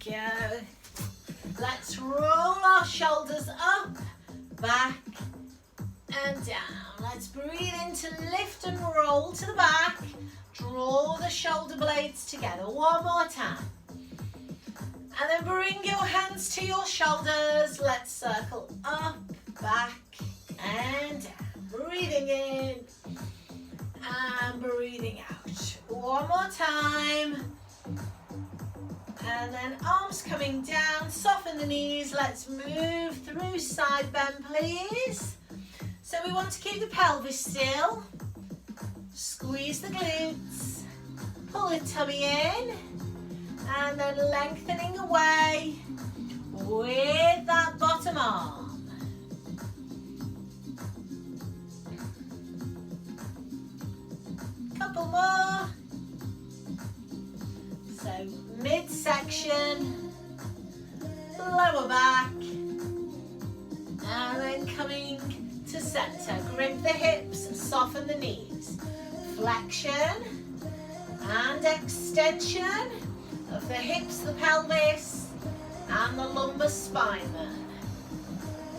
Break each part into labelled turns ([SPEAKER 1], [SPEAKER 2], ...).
[SPEAKER 1] go. Let's roll our shoulders up, back and down. Let's breathe in to lift and roll to the back. Draw the shoulder blades together. One more time. And then bring your hands to your shoulders. Let's circle up, back and down. Breathing in and breathing out. One more time. And then arms coming down, soften the knees. Let's move through side bend, please. So we want to keep the pelvis still. Squeeze the glutes. Pull the tummy in. And then lengthening away with that bottom arm. Couple more. So midsection, lower back, and then coming to center. Grip the hips, soften the knees. Flexion and extension of the hips, the pelvis, and the lumbar spine then.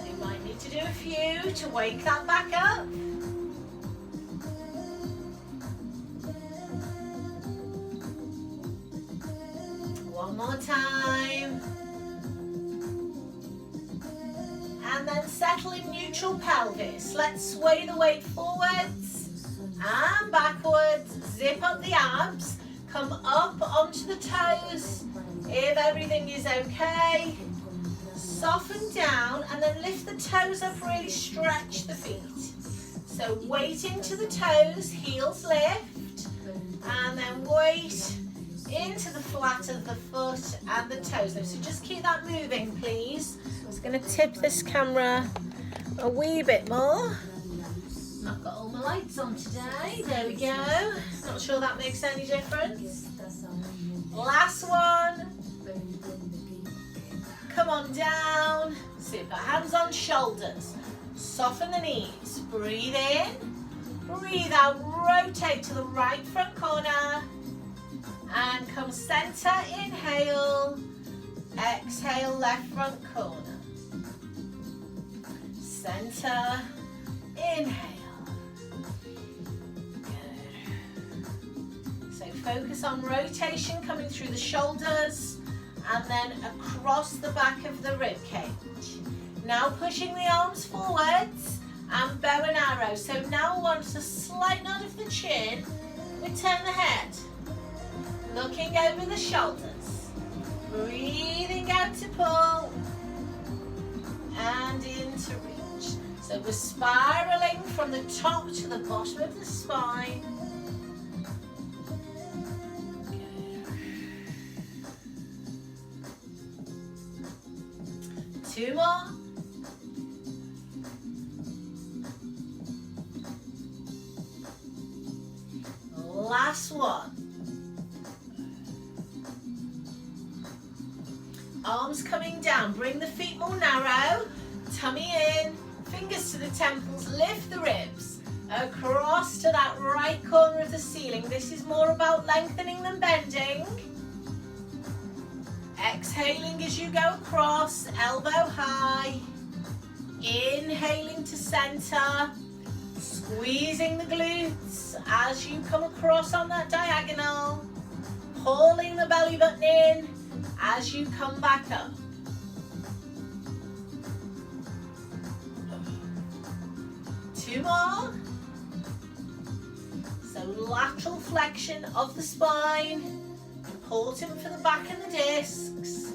[SPEAKER 1] So you might need to do a few to wake that back up. One more time. And then settle in neutral pelvis. Let's sway the weight forwards and backwards. Zip up the abs. Come up onto the toes if everything is okay. Soften down and then lift the toes up, really stretch the feet. So weight into the toes, heels lift, and then weight into the flat of the foot and the toes. So just keep that moving, please. I'm just going to tip this camera a wee bit more. I've got all my lights on today. There we go. Not sure that makes any difference. Last one. Come on down. Super. Hands on shoulders. Soften the knees. Breathe in. Breathe out. Rotate to the right front corner. And come center. Inhale. Exhale, left front corner. Center. Inhale. Focus on rotation coming through the shoulders and then across the back of the rib cage. Now pushing the arms forwards and bow and arrow. So now once a slight nod of the chin, we turn the head. Looking over the shoulders. Breathing out to pull and in to reach. So we're spiraling from the top to the bottom of the spine. Two more. Last one. Arms coming down. Bring the feet more narrow. Tummy in. Fingers to the temples. Lift the ribs. Across to that right corner of the ceiling. This is more about lengthening than bending. Exhaling as you go across, elbow high. Inhaling to center. Squeezing the glutes as you come across on that diagonal. Pulling the belly button in as you come back up. Two more. So lateral flexion of the spine. Important for the back and the discs.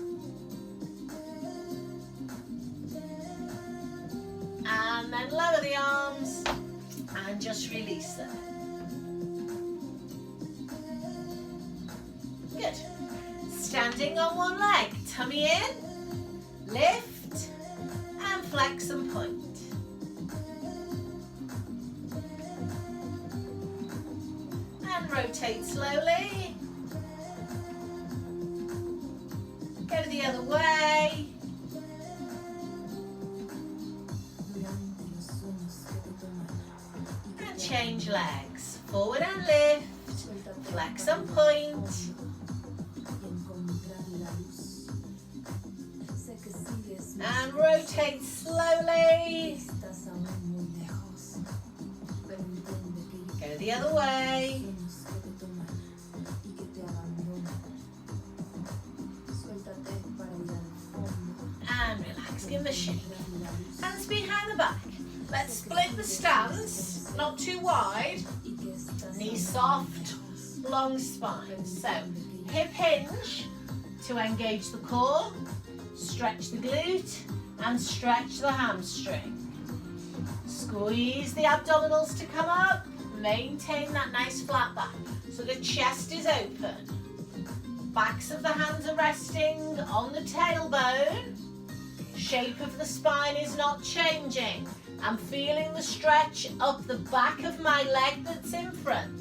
[SPEAKER 1] And then lower the arms and just release them. Good. Standing on one leg, tummy in, lift and flex and point. And rotate slowly. Go the other way. And change legs. Forward and lift. Flex and point. And rotate slowly. Go the other way. And relax, give them a shake. Hands behind the back. Let's split the stance, not too wide. Knees soft, long spine. So, hip hinge to engage the core, stretch the glute, and stretch the hamstring. Squeeze the abdominals to come up, maintain that nice flat back. So the chest is open. Backs of the hands are resting on the tailbone. Shape of the spine is not changing. I'm feeling the stretch up the back of my leg that's in front.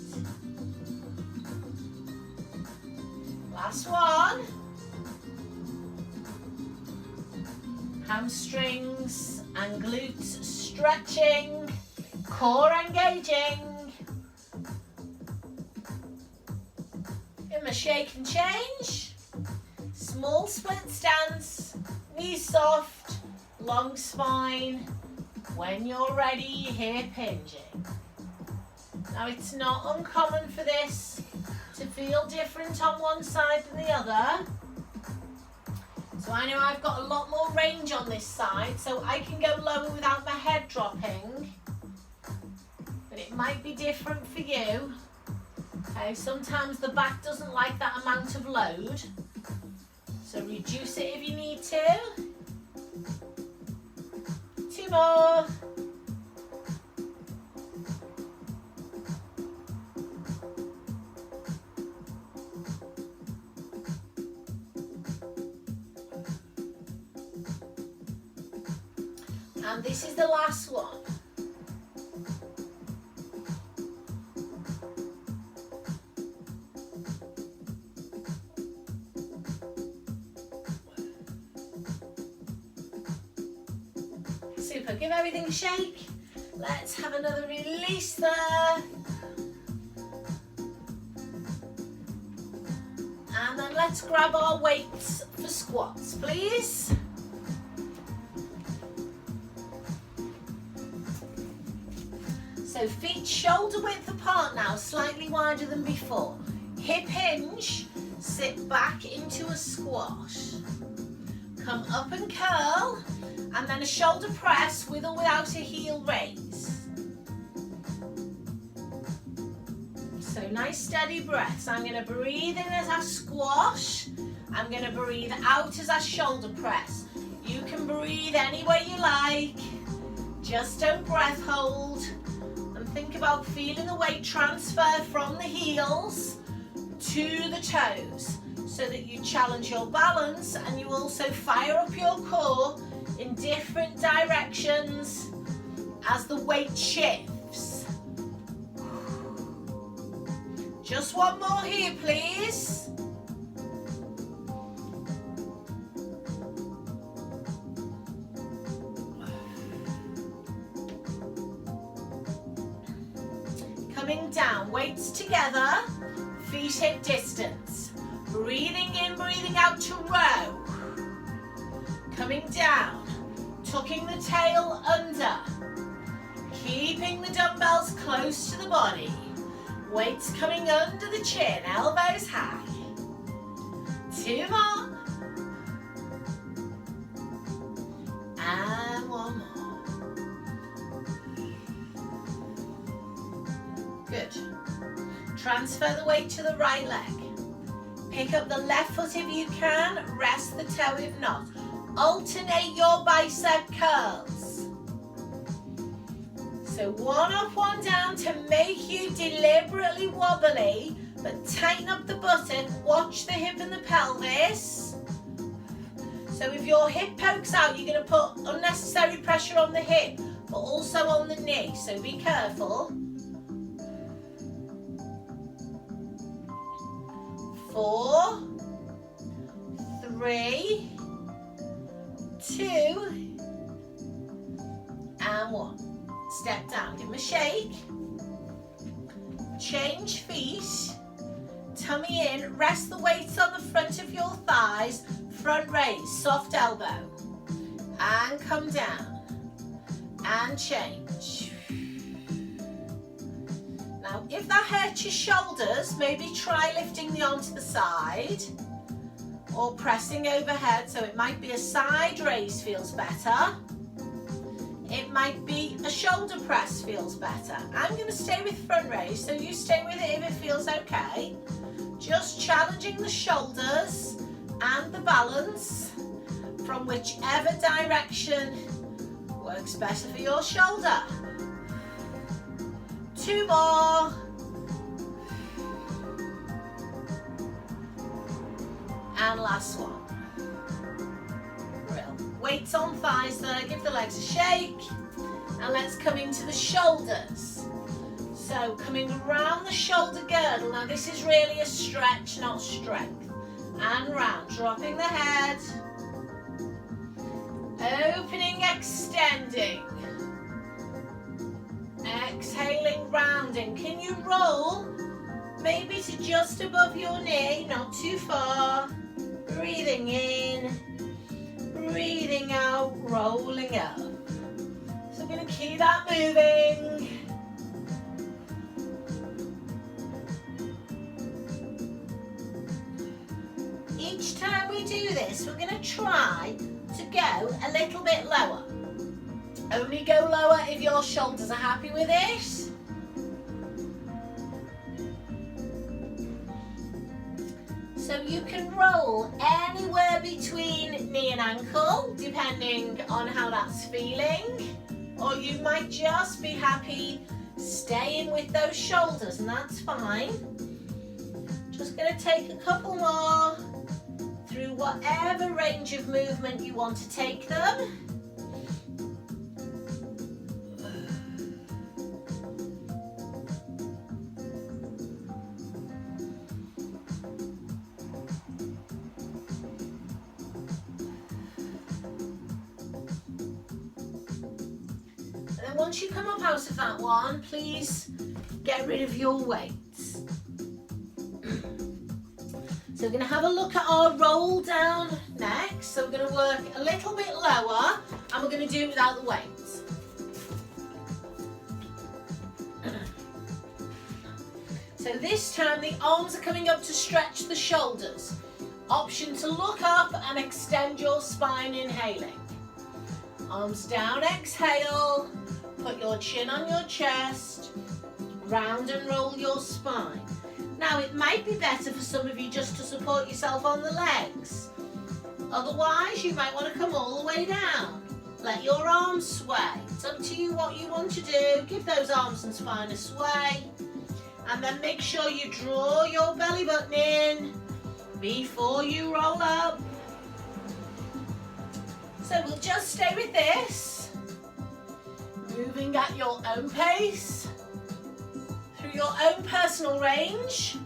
[SPEAKER 1] Last one. Hamstrings and glutes stretching, core engaging. Give them a shake and change. Small split stance, knees soft, long spine. When you're ready, hip hinging. Now it's not uncommon for this to feel different on one side than the other. So I know I've got a lot more range on this side, so I can go lower without my head dropping. But it might be different for you. Okay, sometimes the back doesn't like that amount of load. So reduce it if you need to. 2 more. And this is the last one. Super, give everything a shake. Let's have another release there. And then let's grab our weights for squats, please. So feet shoulder width apart now, slightly wider than before. Hip hinge, sit back into a squat. Come up and curl, and then a shoulder press with or without a heel raise. So nice steady breaths. I'm going to breathe in as I squash. I'm going to breathe out as I shoulder press. You can breathe any way you like. Just don't breath hold. And think about feeling the weight transfer from the heels to the toes, so that you challenge your balance and you also fire up your core in different directions as the weight shifts. Just one more here, please. Coming down, weights together, feet hip distance. Breathing in, breathing out to row. Coming down, tucking the tail under. Keeping the dumbbells close to the body. Weights coming under the chin, elbows high. 2 more. And 1 more. Good. Transfer the weight to the right leg. Pick up the left foot if you can, rest the toe if not. Alternate your bicep curls. So 1 up, 1 down to make you deliberately wobbly, but tighten up the buttock, watch the hip and the pelvis. So if your hip pokes out, you're going to put unnecessary pressure on the hip, but also on the knee, so be careful. 4, 3, 2, and 1. Step down, give them a shake. Change feet. Tummy in, rest the weights on the front of your thighs. Front raise, soft elbow. and come down and change. Now, if that hurts your shoulders, maybe try lifting the arm to the side or pressing overhead. So it might be a side raise feels better. It might be a shoulder press feels better. I'm going to stay with front raise, so you stay with it if it feels okay. Just challenging the shoulders and the balance from whichever direction works better for your shoulder. 2 more. And last one. Weights on thighs there, give the legs a shake, and let's come into the shoulders. So coming around the shoulder girdle, now this is really a stretch, not strength, and round, dropping the head, opening, extending, exhaling, rounding. Can you roll maybe to just above your knee, not too far, breathing in, breathing out, rolling up. So I'm going to keep that moving. Each time we do this, we're going to try to go a little bit lower. Only go lower if your shoulders are happy with it. So you can roll anywhere between knee and ankle, depending on how that's feeling. Or you might just be happy staying with those shoulders, and that's fine. Just going to take a couple more through whatever range of movement you want to take them. Once you come up out of that one, please get rid of your weights. So we're going to have a look at our roll down next. So we're going to work a little bit lower, and we're going to do it without the weights. So this time the arms are coming up to stretch the shoulders. Option to look up and extend your spine, inhaling. Arms down, exhale. Put your chin on your chest, round and roll your spine. Now it might be better for some of you just to support yourself on the legs. Otherwise you might want to come all the way down. Let your arms sway. It's up to you what you want to do. Give those arms and spine a sway. And then make sure you draw your belly button in before you roll up. So we'll just stay with this. Moving at your own pace, through your own personal range.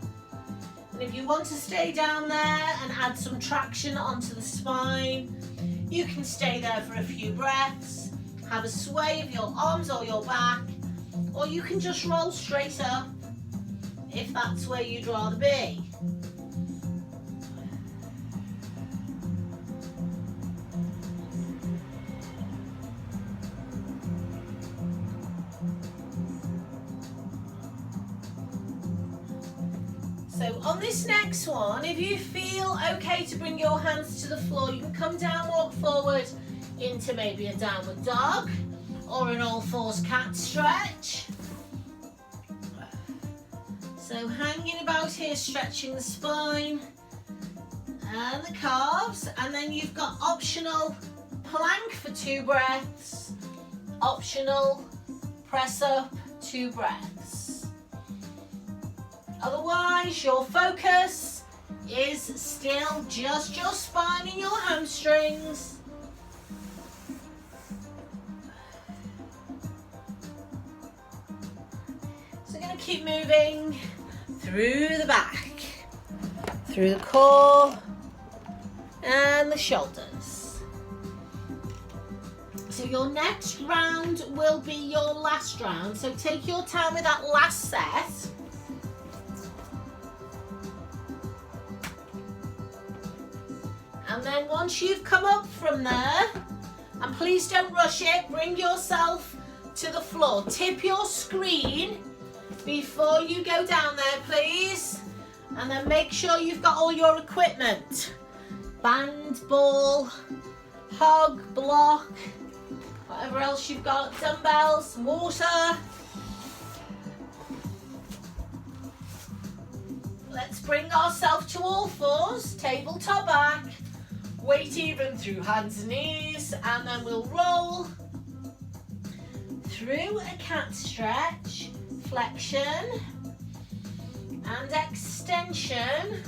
[SPEAKER 1] And if you want to stay down there and add some traction onto the spine, you can stay there for a few breaths, have a sway of your arms or your back, or you can just roll straight up if that's where you'd rather be. So on this next one, if you feel okay to bring your hands to the floor, you can come down, walk forward into maybe a downward dog or an all fours cat stretch. So hanging about here, stretching the spine and the calves, and then you've got optional plank for 2 breaths, optional press up 2 breaths. Otherwise, your focus is still just your spine and your hamstrings. So we're going to keep moving through the back, through the core and the shoulders. So your next round will be your last round. So take your time with that last set. And then once you've come up from there, And please don't rush it. Bring yourself to the floor. Tip your screen before you go down there, please. And then make sure you've got all your equipment. Band, ball, hog, block, whatever else you've got, dumbbells, water. Let's bring ourselves to all fours, tabletop back, weight even through hands and knees, and then we'll roll through a cat stretch, flexion and extension.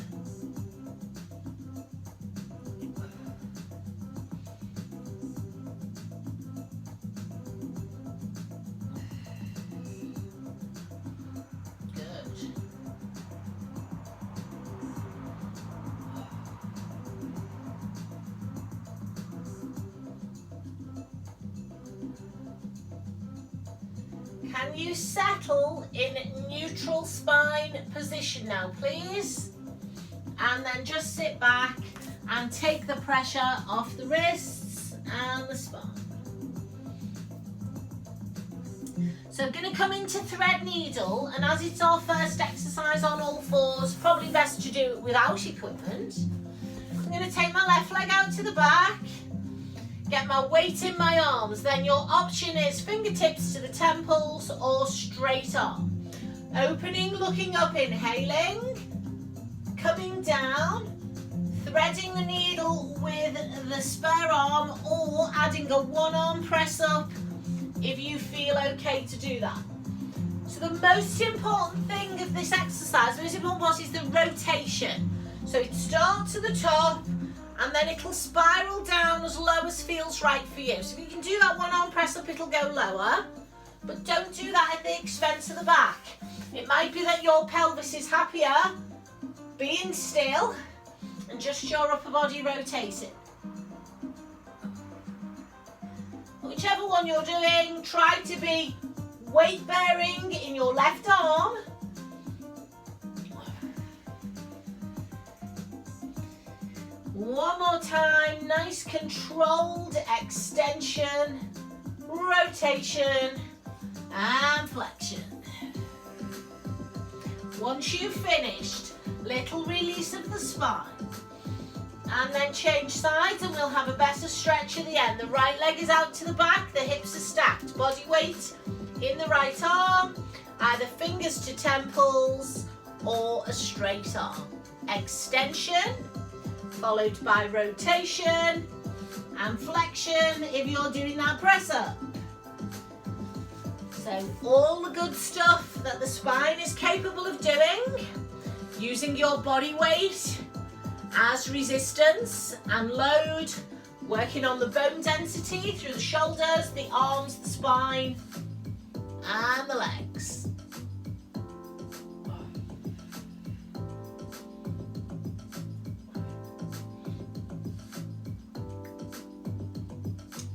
[SPEAKER 1] Can you settle in neutral spine position now, please? And then just sit back and take the pressure off the wrists and the spine. So I'm going to come into thread needle, and as it's our first exercise on all fours, probably best to do it without equipment. I'm going to take my left leg out to the back. Get my weight in my arms. Then your option is fingertips to the temples or straight arm. Opening, looking up, inhaling. Coming down. Threading the needle with the spare arm or adding a one-arm press up if you feel okay to do that. So the most important thing of this exercise, the most important part is the rotation. So it starts at the top, and then it'll spiral down as low as feels right for you. So if you can do that one arm press up, it'll go lower, but don't do that at the expense of the back. It might be that your pelvis is happier being still and just your upper body rotating. Whichever one you're doing, try to be weight bearing in your left arm. One more time, nice controlled extension, rotation and flexion. Once you've finished, little release of the spine. And then change sides and we'll have a better stretch at the end. The right leg is out to the back, the hips are stacked. Body weight in the right arm, either fingers to temples or a straight arm. Extension, followed by rotation and flexion if you're doing that press up. So all the good stuff that the spine is capable of doing, using your body weight as resistance and load, working on the bone density through the shoulders, the arms, the spine and the legs.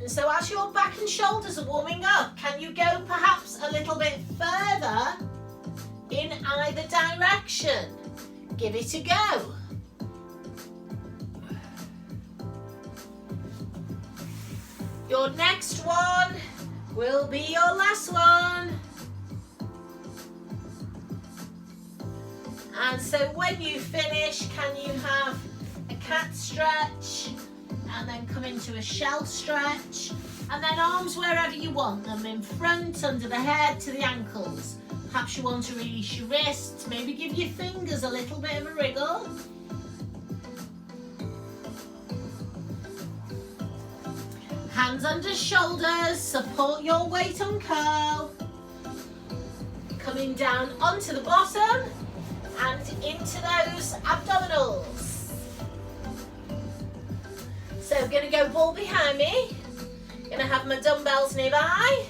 [SPEAKER 1] And so as your back and shoulders are warming up, can you go perhaps a little bit further in either direction? Give it a go. Your next one will be your last one. And so when you finish, can you have a cat stretch? And then come into a shell stretch, and then arms wherever you want them, in front, under the head, to the ankles. Perhaps you want to release your wrists, maybe give your fingers a little bit of a wriggle. Hands under shoulders, support your weight on curl. Coming down onto the bottom and into those abdominals. So I'm going to go ball behind me. Going to have my dumbbells nearby.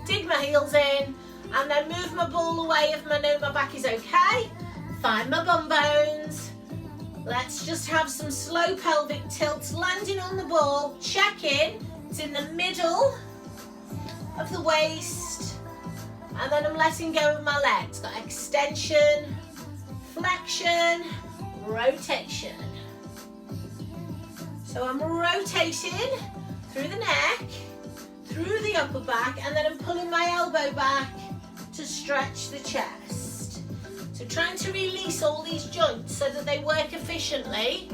[SPEAKER 1] Dig my heels in and then move my ball away if I know my back is okay. Find my bum bones. Let's just have some slow pelvic tilts, landing on the ball. Check in. It's in the middle of the waist. And then I'm letting go of my legs. Got extension, flexion, rotation. So I'm rotating through the neck, through the upper back, and then I'm pulling my elbow back to stretch the chest. So trying to release all these joints so that they work efficiently.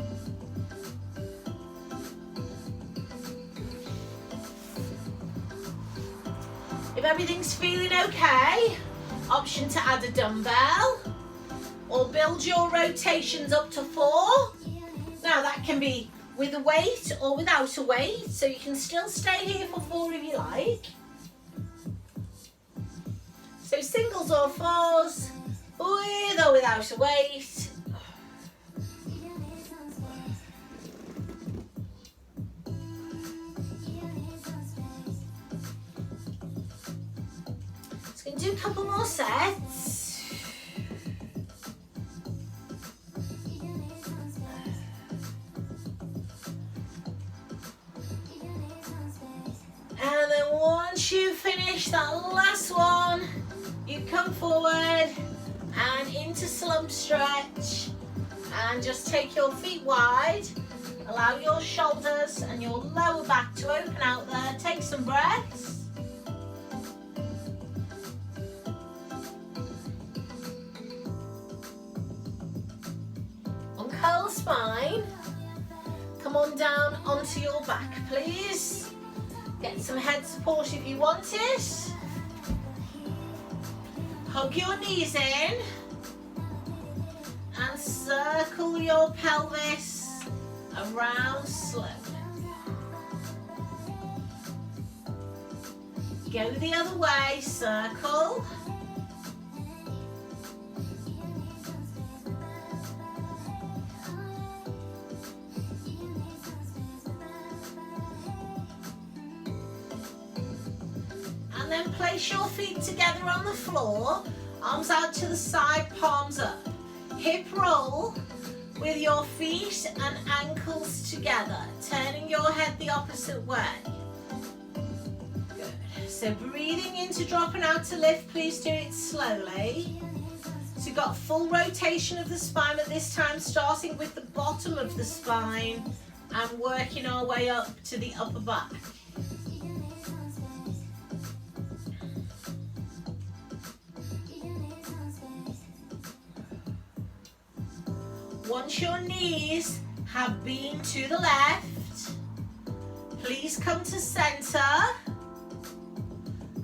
[SPEAKER 1] If everything's feeling okay, option to add a dumbbell or build your rotations up to 4. Now that can be with a weight or without a weight, so you can still stay here for 4 if you like. So singles or 4s, with or without a weight. So we can do a couple more sets. And then once you finish that last one, you come forward and into slump stretch and just take your feet wide. Allow your shoulders and your lower back to open out there. Take some breaths. Uncurl the spine. Come on down onto your back, please. Get some head support if you want it. Hug your knees in and circle your pelvis around slowly. Go the other way, circle. And then place your feet together on the floor, arms out to the side, palms up. Hip roll with your feet and ankles together, turning your head the opposite way. Good. So breathing into dropping out to lift, please do it slowly. So you've got full rotation of the spine, but this time starting with the bottom of the spine and working our way up to the upper back. Once your knees have been to the left, please come to center.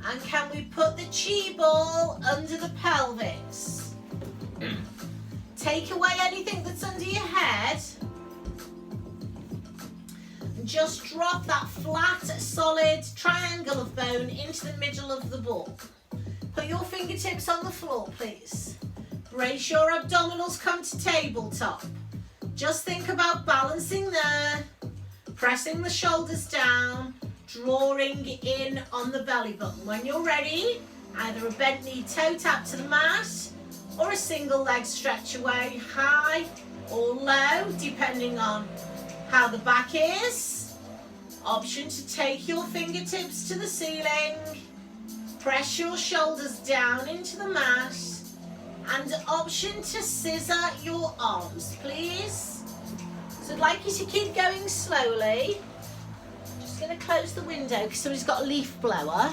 [SPEAKER 1] And can we put the chi ball under the pelvis? Take away anything that's under your head. And just drop that flat, solid triangle of bone into the middle of the ball. Put your fingertips on the floor, please. Brace your abdominals, come to tabletop. Just think about balancing there, pressing the shoulders down, drawing in on the belly button. When you're ready, either a bent knee toe tap to the mat or a single leg stretch away, high or low, depending on how the back is. Option to take your fingertips to the ceiling, press your shoulders down into the mat, and option to scissor your arms, please. So I'd like you to keep going slowly. Just going to close the window because somebody's got a leaf blower.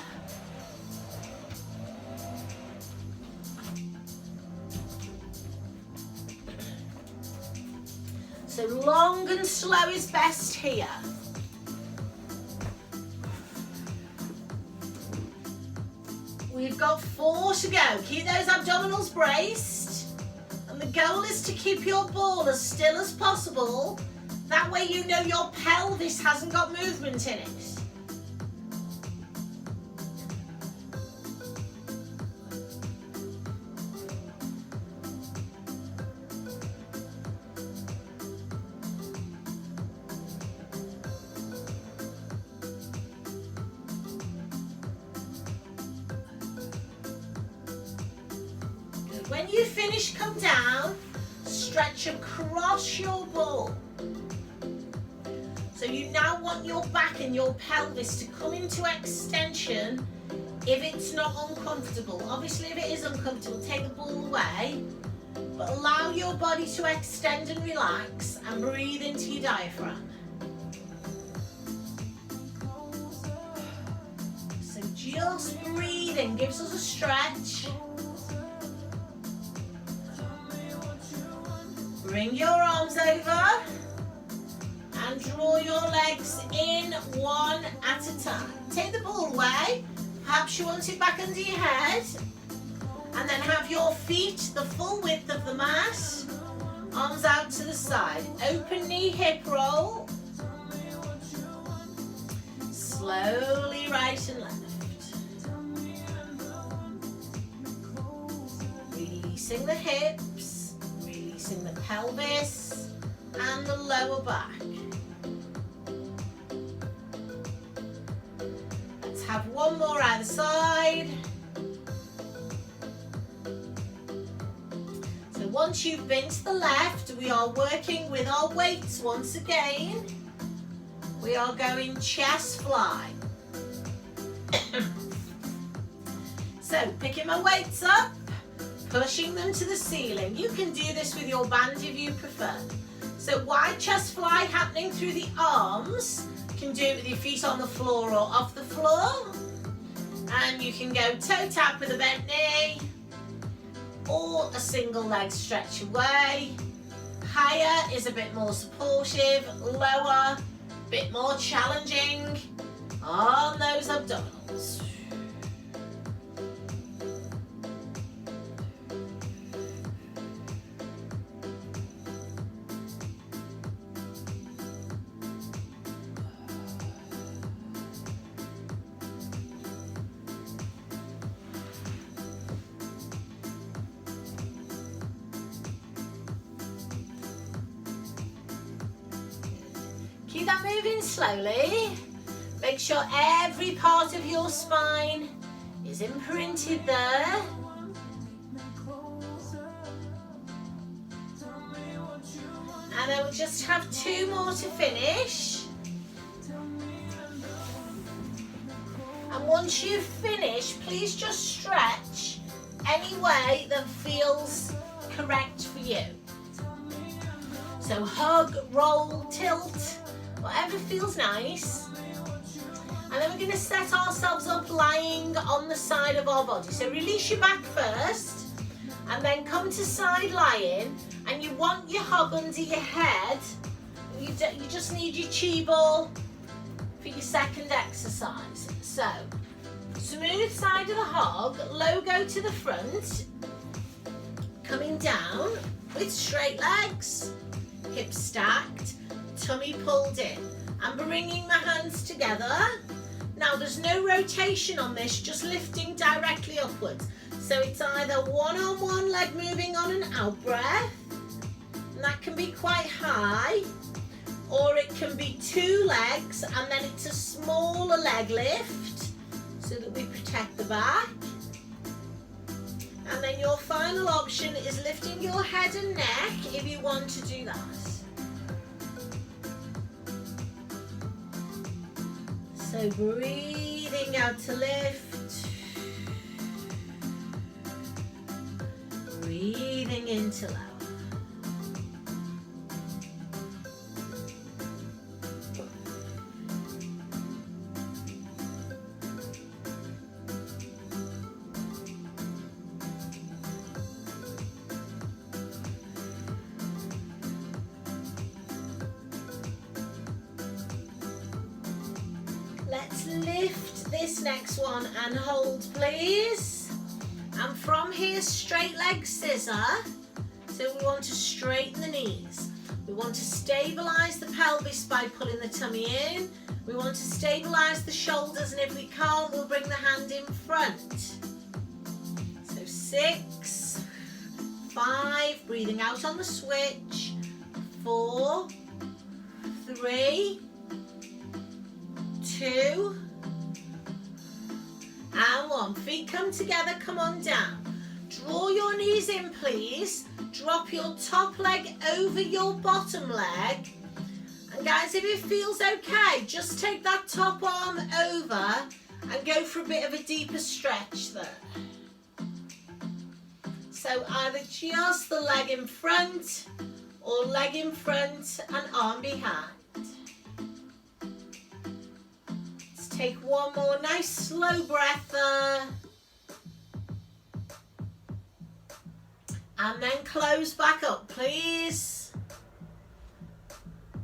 [SPEAKER 1] So long and slow is best here. We've got 4 to go. Keep those abdominals braced. And the goal is to keep your ball as still as possible. That way you know your pelvis hasn't got movement in it. When you finish, come down, stretch across your ball. So you now want your back and your pelvis to come into extension if it's not uncomfortable. Obviously, if it is uncomfortable, take the ball away, but allow your body to extend and relax and breathe into your diaphragm. Just breathing gives us a stretch. Bring your arms over and draw your legs in one at a time. Take the ball away. Perhaps you want it back under your head. And then have your feet the full width of the mat. Arms out to the side. Open knee, hip roll. Slowly right and left. Releasing the hips, releasing the pelvis and the lower back. Let's have one more either side. So once you've been to the left, we are working with our weights once again. We are going chest fly. So picking my weights up, pushing them to the ceiling. You can do this with your band if you prefer. So wide chest fly happening through the arms. You can do it with your feet on the floor or off the floor. And you can go toe tap with a bent knee or a single leg stretch away. Higher is a bit more supportive, lower, a bit more challenging on those abdominals. Keep that moving slowly. Make sure every part of your spine is imprinted there. And then we'll just have two more to finish. And once you've finished, please just stretch any way that feels correct for you. So hug, roll, tilt, whatever feels nice. And then we're going to set ourselves up lying on the side of our body. So release your back first and then come to side lying, and you want your hug under your head. You just need your chi ball for your second exercise. So smooth side of the hug, logo to the front, coming down with straight legs, hips stacked, tummy pulled in. I'm bringing my hands together. Now there's no rotation on this, just lifting directly upwards. So it's either one on one leg moving on an out breath, and that can be quite high, or it can be two legs and then it's a smaller leg lift so that we protect the back. And then your final option is lifting your head and neck if you want to do that. So breathing out to lift, breathing in to lower. Let's lift this next one and hold, please. And from here, straight leg scissor. So we want to straighten the knees. We want to stabilize the pelvis by pulling the tummy in. We want to stabilize the shoulders, and if we can't, we'll bring the hand in front. So 6, 5, breathing out on the switch. 4, 3, 2 and 1. Feet come together, come on down. Draw your knees in, please. Drop your top leg over your bottom leg. And guys, if it feels okay, just take that top arm over and go for a bit of a deeper stretch there. So either just the leg in front or leg in front and arm behind. Take one more nice slow breath there. And then close back up, please.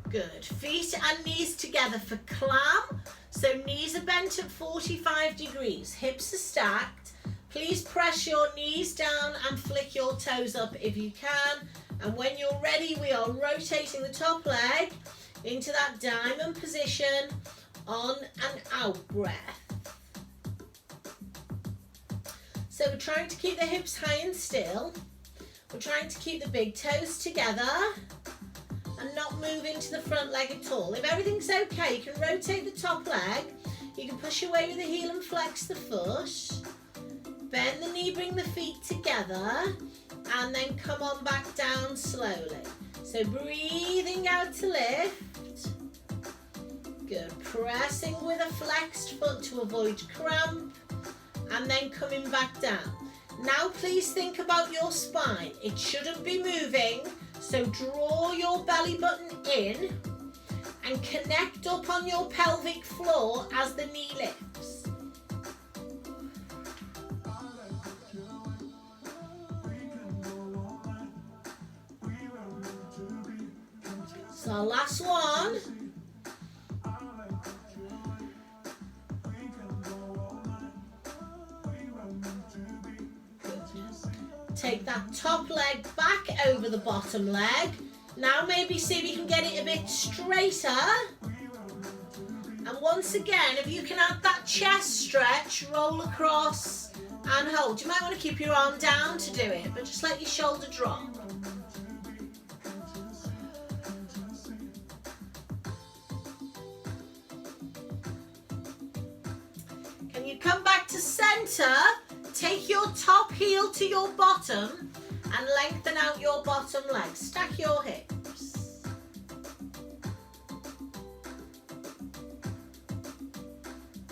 [SPEAKER 1] Good. Feet and knees together for clam. So knees are bent at 45 degrees. Hips are stacked. Please press your knees down and flick your toes up if you can. And when you're ready, we are rotating the top leg into that diamond position. On and out breath. So we're trying to keep the hips high and still. We're trying to keep the big toes together and not move into the front leg at all. If everything's okay, you can rotate the top leg. You can push away with the heel and flex the foot. Bend the knee, bring the feet together, and then come on back down slowly. So breathing out to lift. Good. Pressing with a flexed foot to avoid cramp, and then coming back down. Now please think about your spine. It shouldn't be moving, so draw your belly button in and connect up on your pelvic floor as the knee lifts. So last one. Take that top leg back over the bottom leg. Now maybe see if you can get it a bit straighter. And once again, if you can add that chest stretch, roll across and hold. You might want to keep your arm down to do it, but just let your shoulder drop. Can you come back to center? Take your top heel to your bottom and lengthen out your bottom leg. Stack your hips.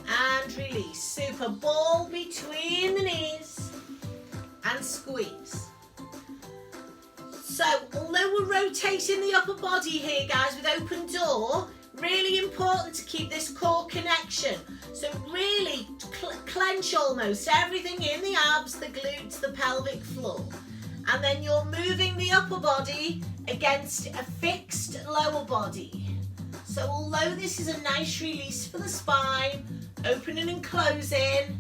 [SPEAKER 1] And release. Super. Ball between the knees and squeeze. So, although we're rotating the upper body here, guys, with open door, really important to keep this core connection. So really clench almost everything in the abs, the glutes, the pelvic floor. And then you're moving the upper body against a fixed lower body. So although this is a nice release for the spine, opening and closing,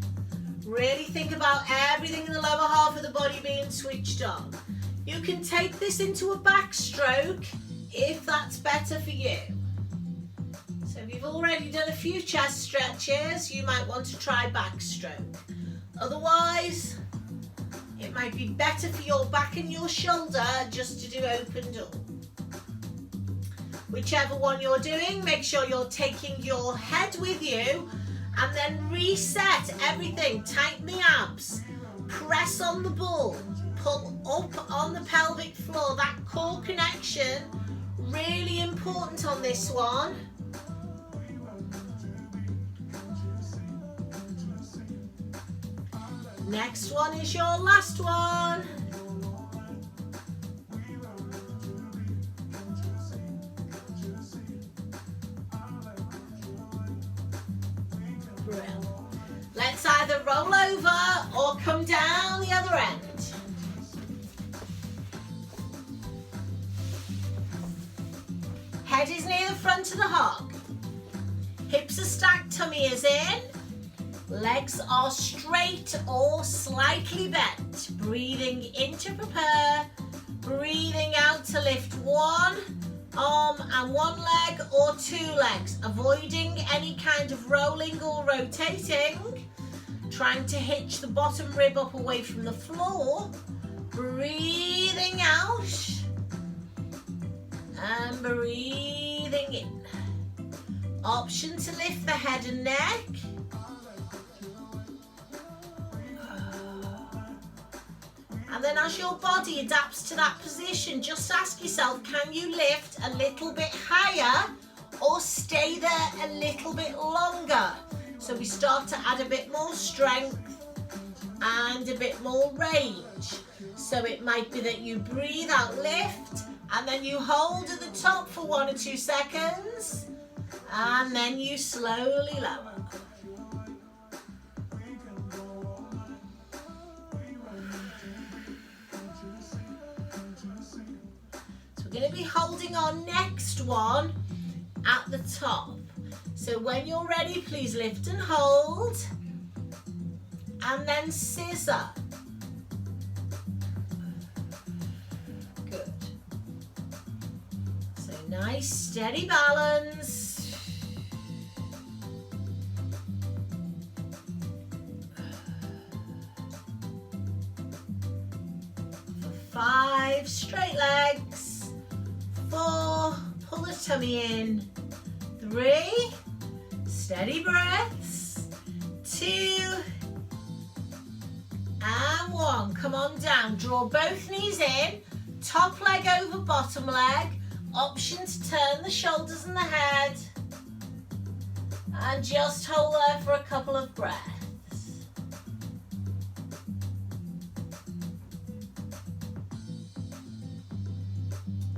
[SPEAKER 1] really think about everything in the lower half of the body being switched on. You can take this into a backstroke if that's better for you. So if you've already done a few chest stretches, you might want to try backstroke. Otherwise, it might be better for your back and your shoulder just to do open door. Whichever one you're doing, make sure you're taking your head with you and then reset everything. Tighten the abs, press on the ball, pull up on the pelvic floor. That core connection, really important on this one. Next one is your last one. Brilliant. Let's either roll over or come down the other end. Head is near the front of the hog. Hips are stacked, tummy is in. Legs are straight or slightly bent. Breathing in to prepare. Breathing out to lift one arm and one leg or two legs. Avoiding any kind of rolling or rotating. Trying to hitch the bottom rib up away from the floor. Breathing out. And breathing in. Option to lift the head and neck. And then as your body adapts to that position, just ask yourself, can you lift a little bit higher or stay there a little bit longer? So we start to add a bit more strength and a bit more range. So it might be that you breathe out, lift, and then you hold at the top for 1 or 2 seconds, and then you slowly lower. going to be holding our next one at the top. So when you're ready, please lift and hold, and then scissor. Good. So nice, steady balance. For 5, straight legs. 4, pull the tummy in. 3, steady breaths. 2, and 1. Come on down. Draw both knees in. Top leg over bottom leg. Option to turn the shoulders and the head. And just hold there for a couple of breaths.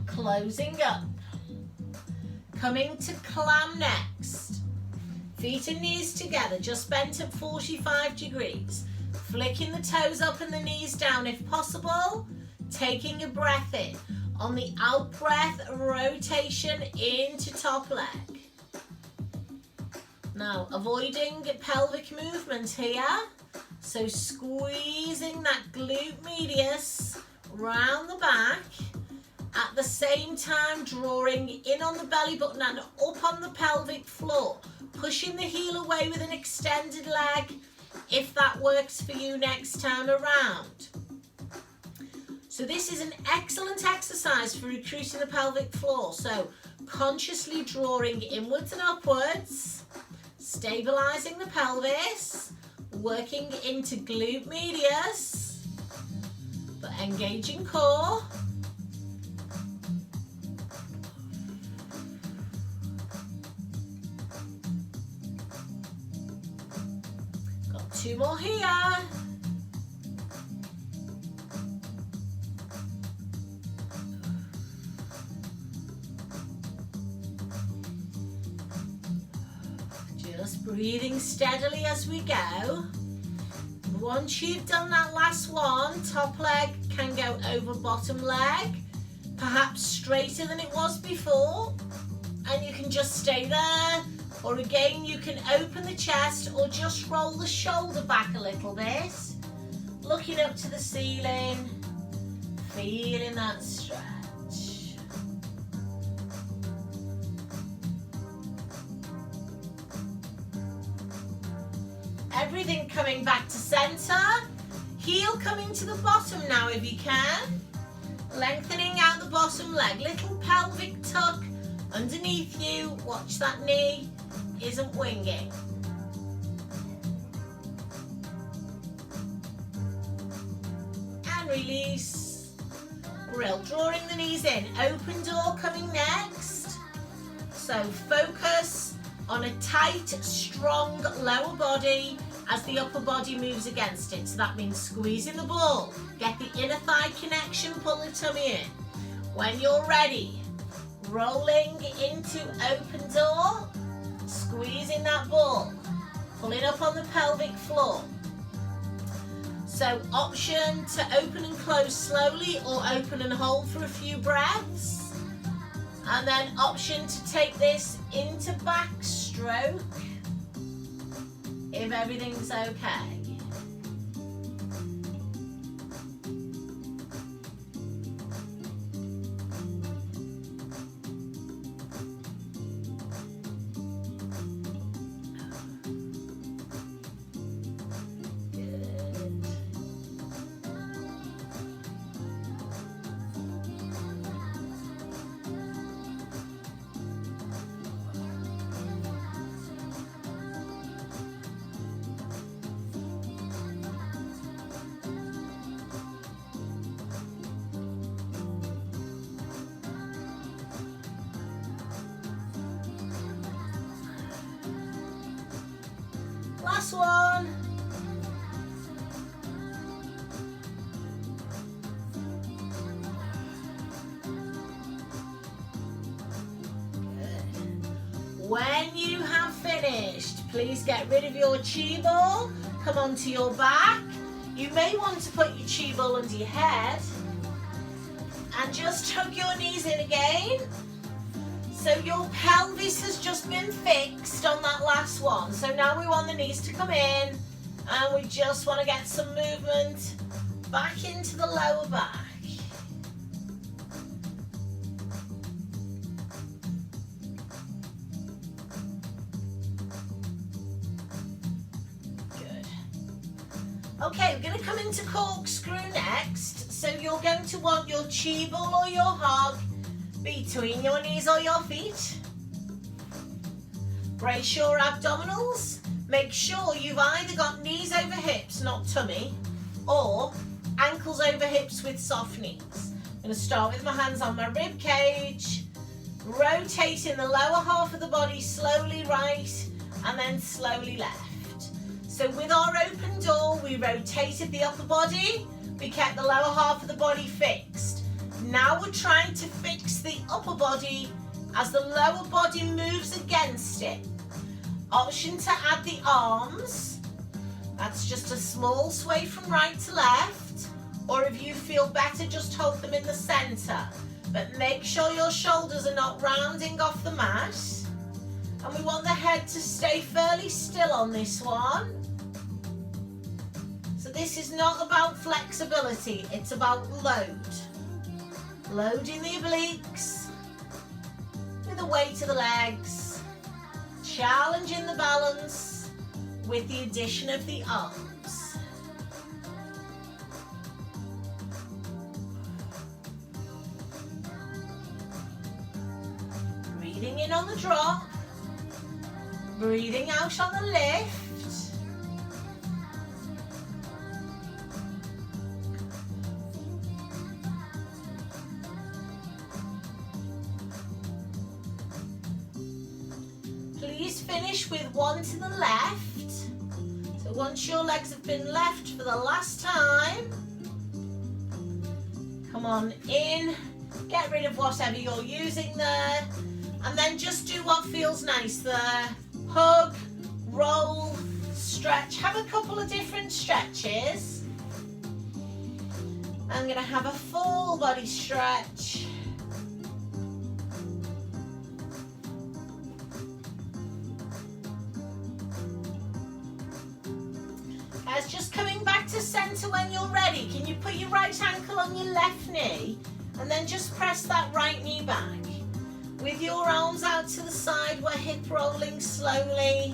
[SPEAKER 1] Closing up. Coming to clam next. Feet and knees together, just bent at 45 degrees. Flicking the toes up and the knees down if possible. Taking a breath in. On the out breath, rotation into top leg. Now, avoiding pelvic movement here. So squeezing that glute medius round the back. At the same time, drawing in on the belly button and up on the pelvic floor. Pushing the heel away with an extended leg, if that works for you next time around. So this is an excellent exercise for recruiting the pelvic floor. So consciously drawing inwards and upwards, stabilizing the pelvis, working into glute medius, but engaging core. Got 2 more here. Just breathing steadily as we go. Once you've done that last one, top leg can go over bottom leg, perhaps straighter than it was before, and you can just stay there. Or again, you can open the chest or just roll the shoulder back a little bit, looking up to the ceiling, feeling that stretch. Everything coming back to center. Heel coming to the bottom now if you can. Lengthening out the bottom leg. Little pelvic tuck underneath you. Watch that knee isn't winging. And release. Grill. Drawing the knees in. Open door coming next. So focus on a tight, strong lower body as the upper body moves against it. So that means squeezing the ball. Get the inner thigh connection, pull the tummy in. When you're ready, rolling into open door, squeezing that ball, pulling up on the pelvic floor. So option to open and close slowly or open and hold for a few breaths. And then option to take this into backstroke if everything's okay. Last one. Good. When you have finished, please get rid of your chi ball. Come onto your back. You may want to put your chi ball under your head. And just hug your knees in again. So your pelvis has just been fixed on that last one. So now we want the knees to come in, and we just want to get some movement back into the lower back. Okay, we're going to come into corkscrew next. So you're going to want your chi ball or your hog between your knees or your feet. Brace your abdominals. Make sure you've either got knees over hips, not tummy, or ankles over hips with soft knees. I'm going to start with my hands on my rib cage, rotating the lower half of the body slowly right and then slowly left. So with our open door, we rotated the upper body, we kept the lower half of the body fixed. Now we're trying to fix the upper body as the lower body moves against it. Option to add the arms. That's just a small sway from right to left. Or if you feel better, just hold them in the center. But make sure your shoulders are not rounding off the mat. And we want the head to stay fairly still on this one. So this is not about flexibility, it's about load. Loading the obliques with the weight of the legs, challenging the balance with the addition of the arms. Breathing in on the drop, breathing out on the lift. Please finish with one to the left. So once your legs have been left for the last time, come on in, get rid of whatever you're using there, and then just do what feels nice there. Hug, roll, stretch. Have a couple of different stretches. I'm going to have a full body stretch. Guys, just coming back to center when you're ready. Can you put your right ankle on your left knee and then just press that right knee back? With your arms out to the side, we're hip rolling slowly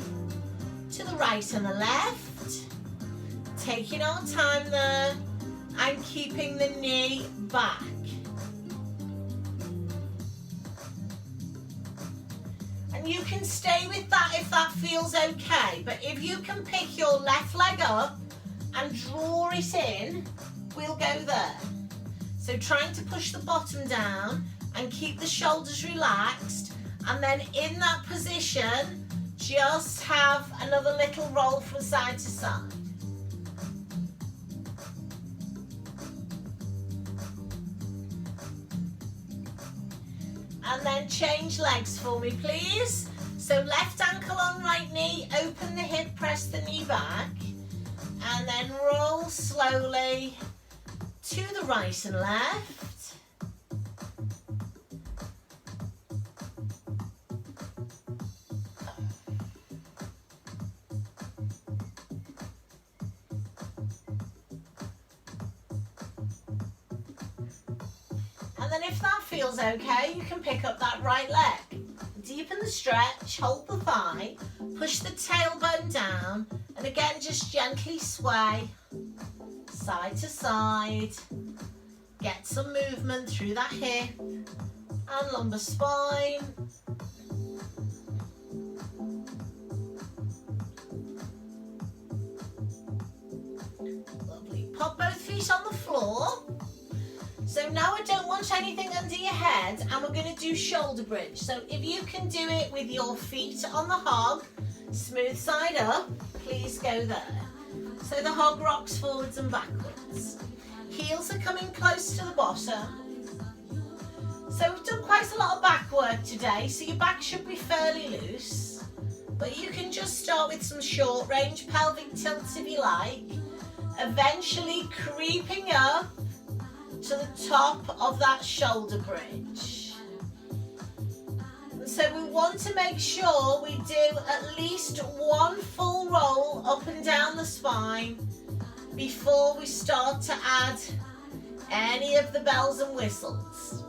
[SPEAKER 1] to the right and the left. Taking our time there and keeping the knee back. And you can stay with that if that feels okay, but if you can pick your left leg up and draw it in, we'll go there. So trying to push the bottom down and keep the shoulders relaxed, and then in that position, just have another little roll from side to side. And then change legs for me, please. So left ankle on right knee, open the hip, press the knee back, and then roll slowly to the right and left. And then if that feels okay, you can pick up that right leg. Deepen the stretch, hold the thigh, push the tailbone down, and again just gently sway side to side. Get some movement through that hip and lumbar spine. Lovely. Pop both feet on the floor. So now I don't want anything under your head, and we're going to do shoulder bridge. So if you can do it with your feet on the hog, smooth side up, please go there. So the hog rocks forwards and backwards. Heels are coming close to the bottom. So we've done quite a lot of back work today, so your back should be fairly loose. But you can just start with some short range pelvic tilts if you like, eventually creeping up to the top of that shoulder bridge. And so we want to make sure we do at least one full roll up and down the spine before we start to add any of the bells and whistles.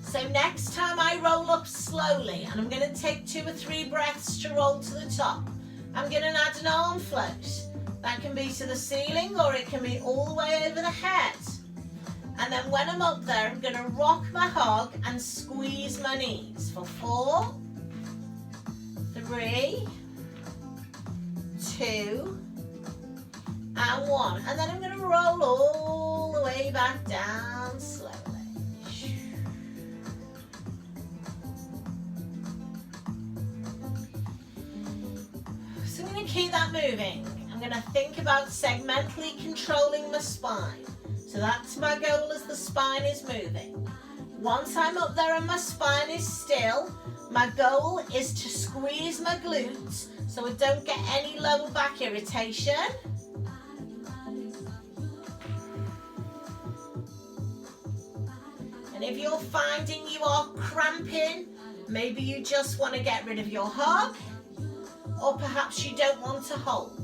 [SPEAKER 1] So next time I roll up slowly, and I'm going to take 2 or 3 breaths to roll to the top, I'm going to add an arm float. That can be to the ceiling or it can be all the way over the head. And then when I'm up there, I'm going to rock my hog and squeeze my knees for 4, 3, 2, and 1. And then I'm going to roll all the way back down slowly. So I'm going to keep that moving. I'm going to think about segmentally controlling my spine. So that's my goal as the spine is moving. Once I'm up there and my spine is still, my goal is to squeeze my glutes so I don't get any lower back irritation. And if you're finding you are cramping, maybe you just want to get rid of your hug, or perhaps you don't want to hold.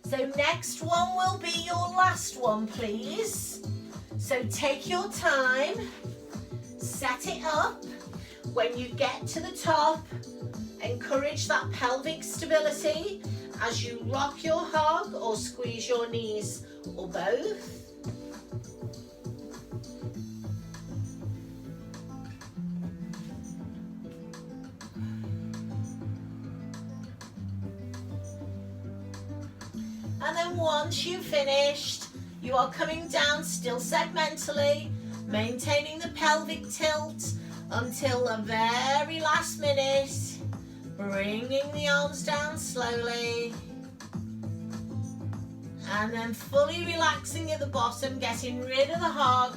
[SPEAKER 1] So next one will be your last one, please. So take your time, set it up. When you get to the top, encourage that pelvic stability as you rock your hug or squeeze your knees or both. And then once you've finished, you are coming down still segmentally, maintaining the pelvic tilt until the very last minute, bringing the arms down slowly, and then fully relaxing at the bottom, getting rid of the hog,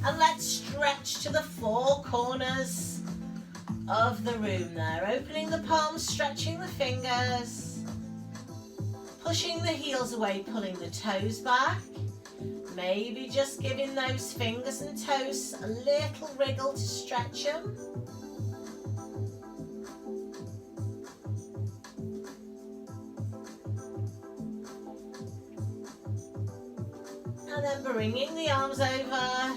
[SPEAKER 1] and let's stretch to the 4 corners of the room there, opening the palms, stretching the fingers, pushing the heels away, pulling the toes back, maybe just giving those fingers and toes a little wriggle to stretch them. And then bringing the arms over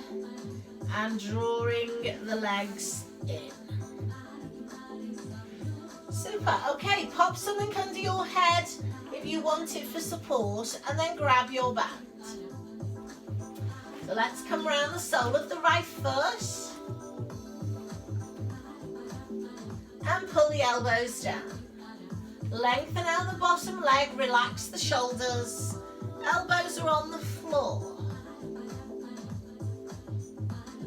[SPEAKER 1] and drawing the legs in. Super. Okay, pop something under your head if you want it for support, and then grab your band. So let's come round the sole of the right foot and pull the elbows down. Lengthen out the bottom leg, relax the shoulders, elbows are on the floor.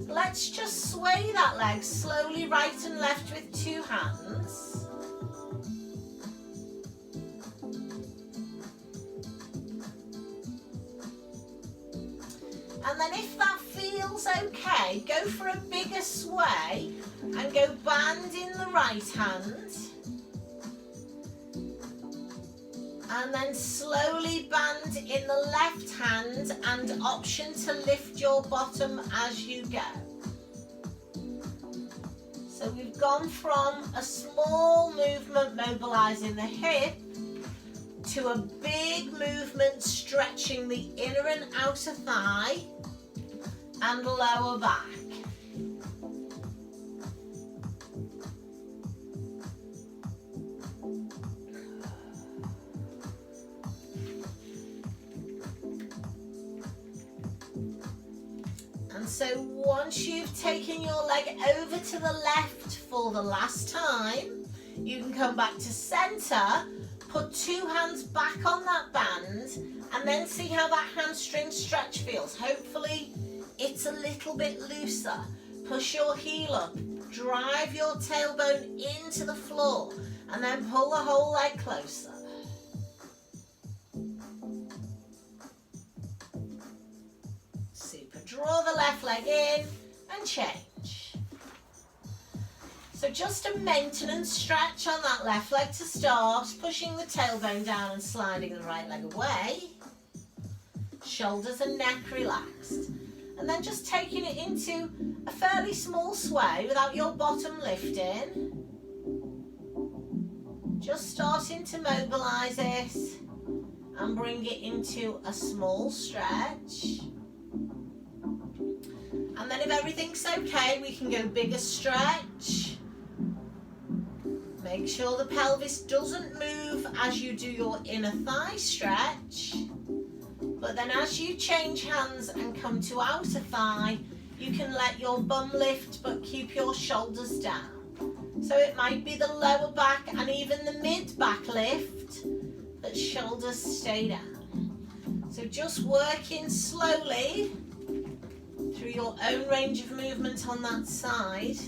[SPEAKER 1] Let's just sway that leg slowly right and left with 2 hands. And then if that feels okay, go for a bigger sway and go band in the right hand. And then slowly band in the left hand, and option to lift your bottom as you go. So we've gone from a small movement mobilizing the hip to a big movement stretching the inner and outer thigh and lower back. And so once you've taken your leg over to the left for the last time, you can come back to center, put 2 hands back on that band, and then see how that hamstring stretch feels. Hopefully it's a little bit looser, push your heel up, drive your tailbone into the floor, and then pull the whole leg closer. Super. Draw the left leg in and change. So just a maintenance stretch on that left leg to start, pushing the tailbone down and sliding the right leg away. Shoulders and neck relaxed. And then just taking it into a fairly small sway without your bottom lifting. Just starting to mobilize it and bring it into a small stretch. And then if everything's okay, we can go bigger stretch. Make sure the pelvis doesn't move as you do your inner thigh stretch. But then as you change hands and come to outer thigh, you can let your bum lift but keep your shoulders down. So it might be the lower back and even the mid back lift, but shoulders stay down. So just working slowly through your own range of movement on that side.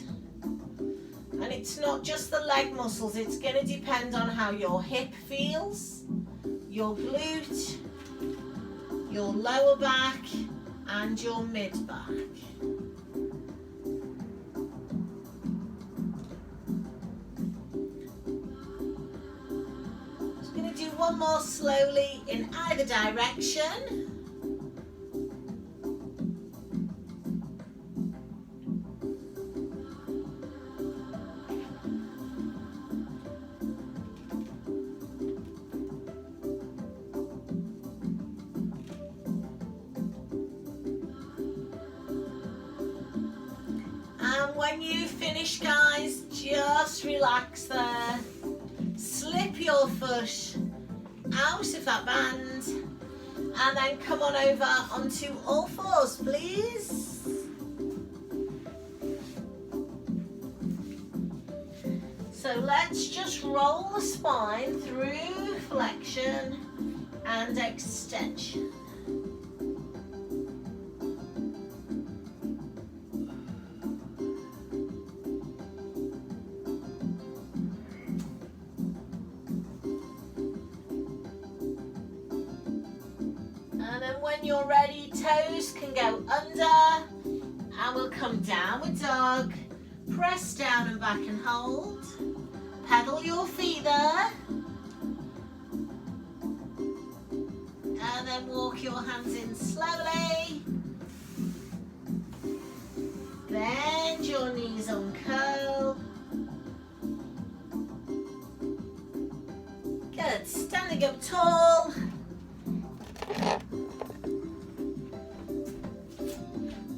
[SPEAKER 1] And it's not just the leg muscles, it's going to depend on how your hip feels, your glute, your lower back and your mid back. Just going to do one more slowly in either direction. When you finish, guys, just relax there. Slip your foot out of that band and then come on over onto all fours, please. So let's just roll the spine through flexion and extension. When you're ready, toes can go under and we'll come downward dog, press down and back and hold, pedal your feet there and then walk your hands in slowly, bend your knees, uncurl, good, standing up tall.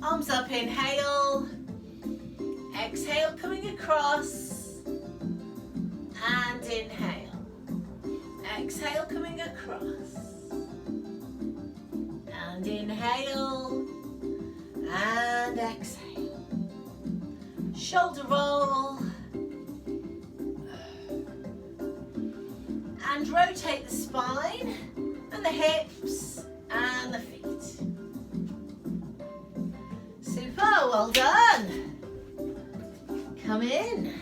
[SPEAKER 1] Arms up, inhale, exhale, coming across, and inhale, exhale, coming across, and inhale, and exhale, shoulder roll, and rotate the spine, and the hips, and the feet. Super, well done. Come in.